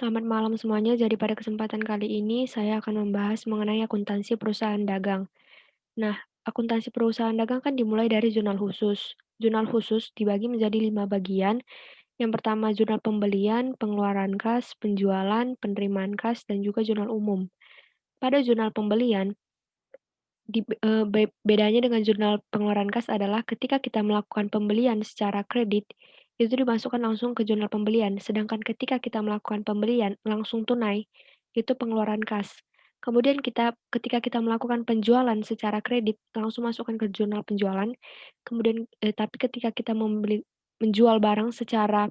Selamat malam semuanya. Jadi pada kesempatan kali ini saya akan membahas mengenai akuntansi perusahaan dagang. Nah, akuntansi perusahaan dagang kan dimulai dari jurnal khusus. Jurnal khusus dibagi menjadi 5 bagian. Yang pertama jurnal pembelian, pengeluaran kas, penjualan, penerimaan kas, dan juga jurnal umum. Pada jurnal pembelian, bedanya dengan jurnal pengeluaran kas adalah ketika kita melakukan pembelian secara kredit, itu dimasukkan langsung ke jurnal pembelian, sedangkan ketika kita melakukan pembelian langsung tunai, itu pengeluaran kas. Kemudian ketika kita melakukan penjualan secara kredit, langsung masukkan ke jurnal penjualan, tapi ketika kita menjual barang secara,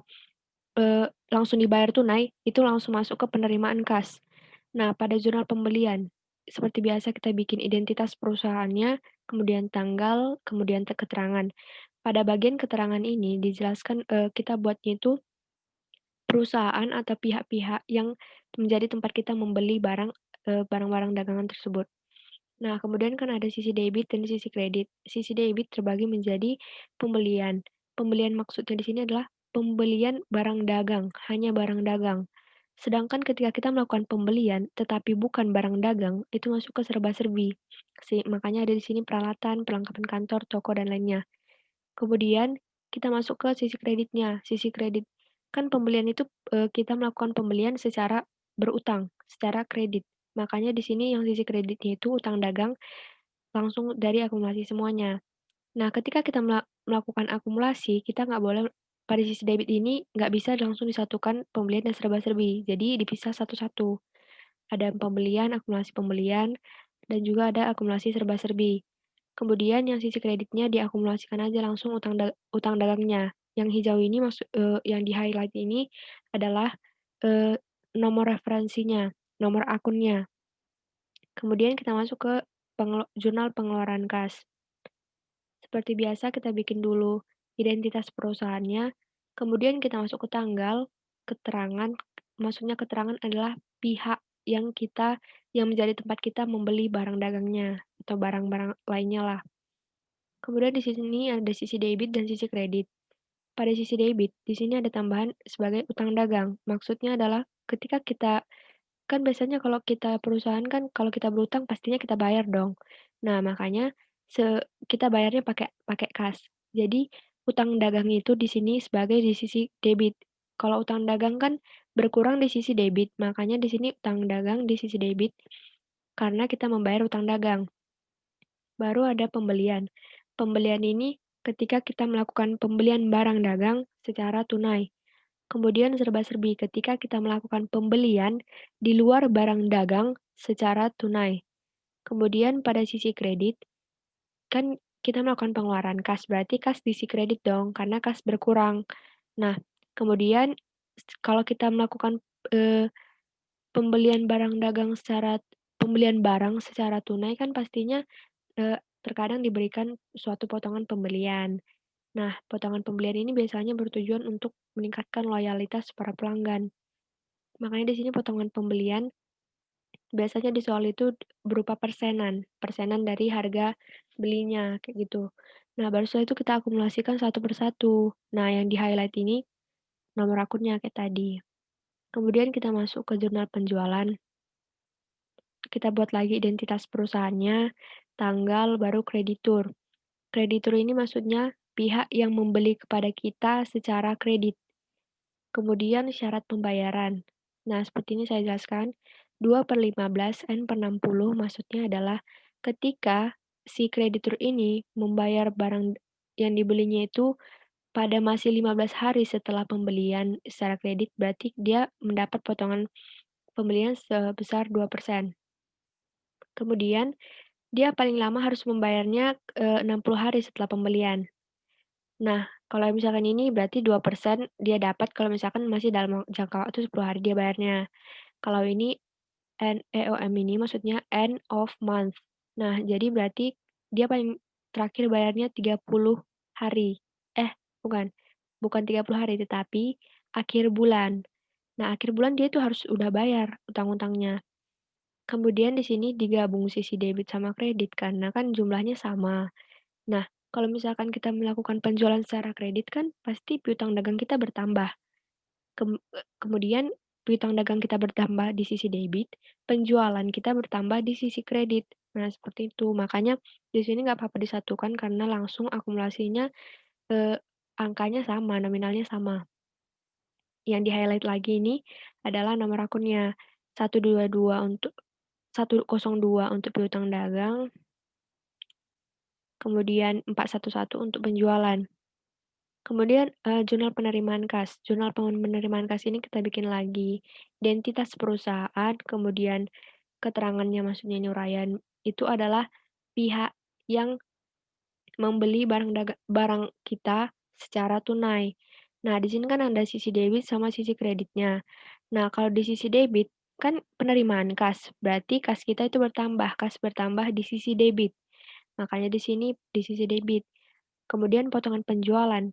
langsung dibayar tunai, itu langsung masuk ke penerimaan kas. Nah, pada jurnal pembelian, seperti biasa kita bikin identitas perusahaannya, kemudian tanggal, kemudian keterangan. Pada bagian keterangan ini dijelaskan, kita buatnya itu perusahaan atau pihak-pihak yang menjadi tempat kita membeli barang-barang dagangan tersebut. Nah, kemudian kan ada sisi debit dan sisi kredit. Sisi debit terbagi menjadi pembelian. Pembelian maksudnya di sini adalah pembelian barang dagang, hanya barang dagang. Sedangkan ketika kita melakukan pembelian, tetapi bukan barang dagang, itu masuk ke serba-serbi. Makanya ada di sini peralatan, perlengkapan kantor, toko, dan lainnya. Kemudian kita masuk ke sisi kreditnya. Sisi kredit, kan pembelian itu, kita melakukan pembelian secara berutang, secara kredit. Makanya di sini yang sisi kreditnya itu utang dagang langsung dari akumulasi semuanya. Nah, ketika kita melakukan akumulasi, kita nggak boleh pada sisi debit ini nggak bisa langsung disatukan pembelian dan serba-serbi. Jadi dipisah satu-satu. Ada pembelian, akumulasi pembelian, dan juga ada akumulasi serba-serbi. Kemudian yang sisi kreditnya diakumulasikan aja langsung utang dagangnya. Yang hijau ini yang di-highlight ini adalah, eee, nomor referensinya, nomor akunnya. Kemudian kita masuk ke jurnal pengeluaran kas. Seperti biasa kita bikin dulu identitas perusahaannya, kemudian kita masuk ke tanggal, keterangan, maksudnya keterangan adalah pihak yang menjadi tempat kita membeli barang dagangnya atau barang-barang lainnya lah. Kemudian di sini ada sisi debit dan sisi kredit. Pada sisi debit, di sini ada tambahan sebagai utang dagang. Maksudnya adalah ketika kita kan biasanya kalau kita perusahaan kan kalau kita berutang pastinya kita bayar dong. Nah, makanya kita bayarnya pakai pakai kas. Jadi utang dagang itu di sini sebagai di sisi debit. Kalau utang dagang kan berkurang di sisi debit, makanya di sini utang dagang di sisi debit karena kita membayar utang dagang. Baru ada pembelian. Pembelian ini ketika kita melakukan pembelian barang dagang secara tunai. Kemudian serba-serbi ketika kita melakukan pembelian di luar barang dagang secara tunai. Kemudian pada sisi kredit, kan kita melakukan pengeluaran kas, berarti kas diisi kredit dong, karena kas berkurang. Nah, kemudian kalau kita melakukan, eee, pembelian barang secara tunai kan pastinya, terkadang diberikan suatu potongan pembelian. Nah, potongan pembelian ini biasanya bertujuan untuk meningkatkan loyalitas para pelanggan. Makanya di sini potongan pembelian biasanya di soal itu berupa persenan, persenan dari harga belinya, kayak gitu. Nah, baru setelah itu kita akumulasikan satu persatu. Nah, yang di-highlight ini nomor akunnya kayak tadi. Kemudian kita masuk ke jurnal penjualan, kita buat lagi identitas perusahaannya, tanggal, baru kreditur. Kreditur ini maksudnya pihak yang membeli kepada kita secara kredit. Kemudian syarat pembayaran. Nah, seperti ini saya jelaskan, 2/15 N/60 maksudnya adalah ketika si kreditur ini membayar barang yang dibelinya itu pada masih 15 hari setelah pembelian secara kredit, berarti dia mendapat potongan pembelian sebesar 2%. Kemudian dia paling lama harus membayarnya, 60 hari setelah pembelian. Nah, kalau misalkan ini berarti 2% dia dapat kalau misalkan masih dalam jangka waktu 10 hari dia bayarnya. Kalau ini EOM ini maksudnya end of month. Nah, jadi berarti dia paling terakhir bayarnya 30 hari. Eh, bukan, bukan 30 hari, tetapi akhir bulan. Nah, akhir bulan dia itu harus udah bayar utang-utangnya. Kemudian di sini digabung sisi debit sama kredit karena kan jumlahnya sama. Nah, kalau misalkan kita melakukan penjualan secara kredit kan pasti piutang dagang kita bertambah. Kemudian piutang dagang kita bertambah di sisi debit, penjualan kita bertambah di sisi kredit. Nah, seperti itu. Makanya di sini nggak apa-apa disatukan karena langsung akumulasinya, eee, angkanya sama, nominalnya sama. Yang di-highlight lagi ini adalah nomor akunnya, 122 untuk 102 untuk piutang dagang, kemudian 411 untuk penjualan. Kemudian, jurnal penerimaan kas. Jurnal penerimaan kas ini kita bikin lagi identitas perusahaan, kemudian keterangannya maksudnya ini uraian itu adalah pihak yang membeli barang kita secara tunai. Nah, di sini kan ada sisi debit sama sisi kreditnya. Nah, kalau di sisi debit kan penerimaan kas, berarti kas kita itu bertambah, kas bertambah di sisi debit. Makanya di sini di sisi debit. Kemudian potongan penjualan.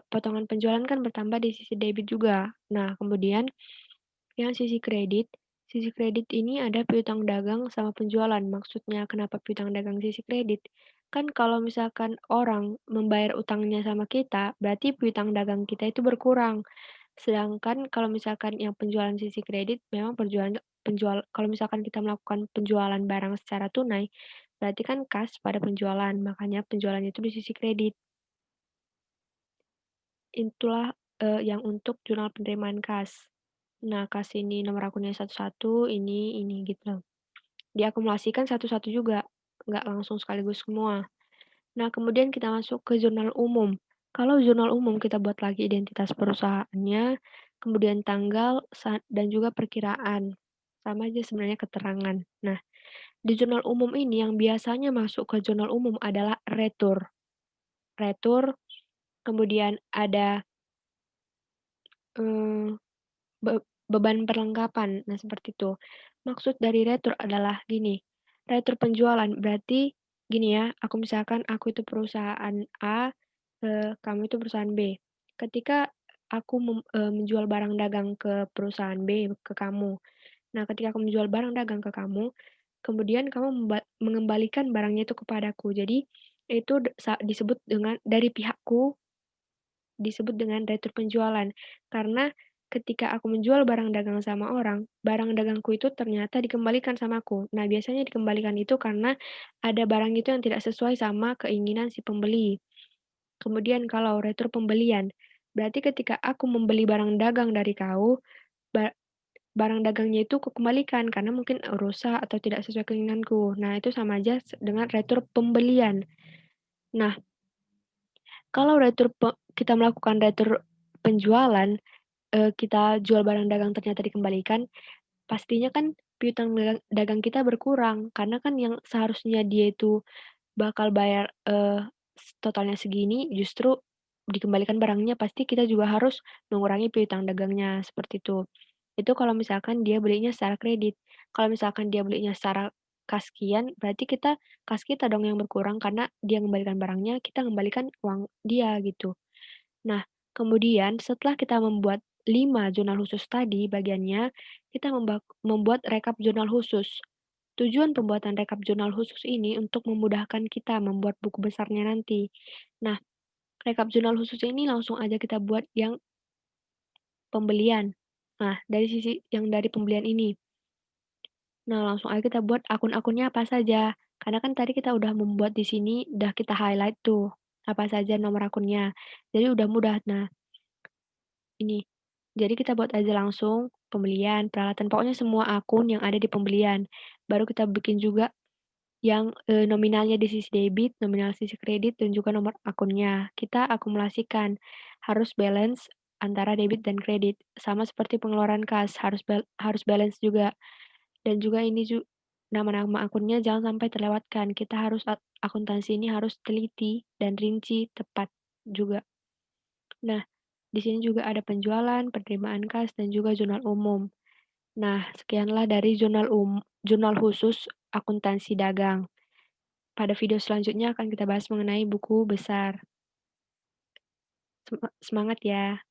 Potongan penjualan kan bertambah di sisi debit juga. Nah, kemudian yang sisi kredit ini ada piutang dagang sama penjualan. Maksudnya kenapa piutang dagang sisi kredit? Kan kalau misalkan orang membayar utangnya sama kita, berarti piutang dagang kita itu berkurang. Sedangkan kalau misalkan yang penjualan sisi kredit, memang kalau misalkan kita melakukan penjualan barang secara tunai, berarti kan kas pada penjualan, makanya penjualan itu di sisi kredit. Itulah, yang untuk jurnal penerimaan kas. Nah, kas ini nomor akunnya satu-satu, ini gitu. Diakumulasikan satu-satu juga, nggak langsung sekaligus semua. Nah, kemudian kita masuk ke jurnal umum. Kalau jurnal umum kita buat lagi identitas perusahaannya, kemudian tanggal, dan juga perkiraan. Sama aja sebenarnya keterangan. Nah, di jurnal umum ini yang biasanya masuk ke jurnal umum adalah retur. Retur, kemudian ada, eee beban perlengkapan. Nah, seperti itu. Maksud dari retur adalah gini, retur penjualan berarti gini ya, aku itu perusahaan A, kamu itu perusahaan B. Ketika aku menjual barang dagang ke perusahaan B, ke kamu. Nah, ketika aku menjual barang dagang ke kamu, kemudian kamu mengembalikan barangnya itu kepadaku. Jadi itu disebut dengan dari pihakku disebut dengan retur penjualan. Karena ketika aku menjual barang dagang sama orang, barang dagangku itu ternyata dikembalikan sama aku. Nah, biasanya dikembalikan itu karena ada barang itu yang tidak sesuai sama keinginan si pembeli. Kemudian kalau retur pembelian, berarti ketika aku membeli barang dagang dari kau, ba barang dagangnya itu kukembalikan karena mungkin rusak atau tidak sesuai keinginanku. Nah, itu sama aja dengan retur pembelian. Nah, kalau kita melakukan retur penjualan, kita jual barang dagang ternyata dikembalikan, pastinya kan piutang dagang kita berkurang, karena kan yang seharusnya dia itu bakal bayar, totalnya segini, justru dikembalikan barangnya, pasti kita juga harus mengurangi piutang dagangnya, seperti itu. Itu kalau misalkan dia belinya secara kredit. Kalau misalkan dia belinya secara kas kian, berarti kas kita dong yang berkurang karena dia mengembalikan barangnya, kita ngembalikan uang dia, gitu. Nah, kemudian setelah kita membuat 5 jurnal khusus tadi bagiannya, kita membuat rekap jurnal khusus. Tujuan pembuatan rekap jurnal khusus ini untuk memudahkan kita membuat buku besarnya nanti. Nah, rekap jurnal khusus ini langsung aja kita buat yang pembelian. Nah, dari sisi yang dari pembelian ini. Nah, langsung aja kita buat akun-akunnya apa saja. Karena kan tadi kita udah membuat di sini, udah kita highlight tuh, apa saja nomor akunnya. Jadi udah mudah. Nah, ini, jadi kita buat aja langsung pembelian, peralatan, pokoknya semua akun yang ada di pembelian. Baru kita bikin juga yang, nominalnya di sisi debit, nominal sisi kredit, dan juga nomor akunnya. Kita akumulasikan, harus balance antara debit dan kredit. Sama seperti pengeluaran kas, harus balance juga. Dan juga ini nama-nama akunnya jangan sampai terlewatkan. Kita harus akuntansi ini harus teliti dan rinci, tepat juga. Nah, di sini juga ada penjualan, penerimaan kas, dan juga jurnal umum. Nah, sekianlah dari jurnal khusus akuntansi dagang. Pada video selanjutnya akan kita bahas mengenai buku besar. Semangat ya!